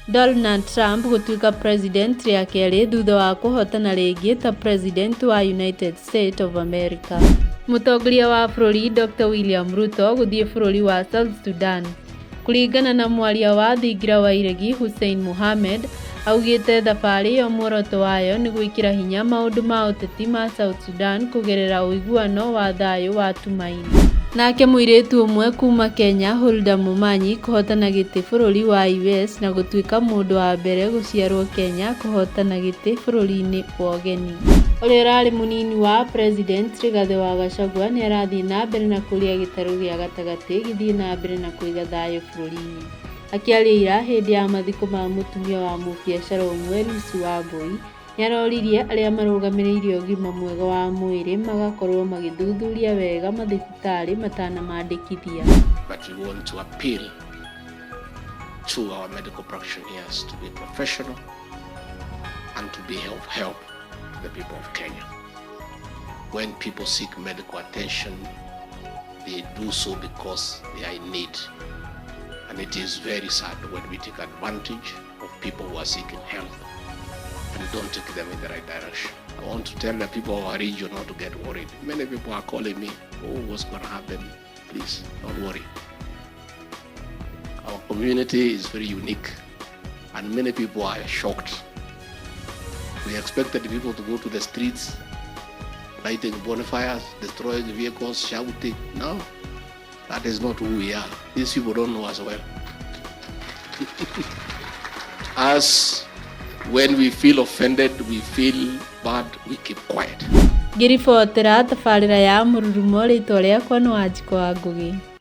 Donald Trump gũtuĩka president rĩa kerĩ thutha wa kũhotana rĩngĩ ta president wa United States of America. Mũtongoria wa bũrũri Dr. William Ruto gũthiĩ bũrũri wa South Sudan. Kũringana na mwaria wa thingira wa iregi Hussein Mohamed, augĩte thabarĩ ĩyo muoroto wayo nĩ gwĩkĩra hinya maũndũ ma ũteti ma South Sudan kũgerera ũiguano wa thayũ wa Tumaini. Nake mũirĩtu ũmwe kuma Kenya Hulda Momanyi kũhotana gĩtĩ bũrũri wa US na gũtuĩka mũndũ wa mbere gũciarwo Kenya kũhotana gĩtĩ bũrũri-inĩ wa ũgeni. Ũrĩa ũrarĩ mũnini wa president Rigathi Gachagua nĩ arathiĩ na mbere na kũrĩa gĩtarũ gĩa gatagatĩ gĩthiĩ na mbere na kũiga thayũ bũrũri-inĩ. Akĩaria ira hĩndĩ ya mathiko ma mũtumia wa mũbiacara ũmwe Lucy Wambui, nĩaroririe arĩa marũgamĩrĩire ũgima mwega wa mwĩrĩ magakorwo magĩthuthuria wega mathibitarĩ matanamandĩkithia. But we want to appeal to our medical practitioners to be professional and to be help the people of Kenya. When people seek medical attention, they do so because they are in need. And it is very sad when we take advantage of people who are seeking help and don't take them in the right direction. I want to tell the people of our region not to get worried. Many people are calling me, oh, what's going to happen? Please, don't worry. Our community is very unique and many people are shocked. We expected people to go to the streets, lighting bonfires, destroying vehicles, shouting. No, that is not who we are. These people don't know us well. As when we feel offended, we feel bad, we keep quiet. Ngĩribotera tabarĩra ya mũrurumo rĩtwa rĩakwa nĩ Wanjikũ wa Ngũgĩ.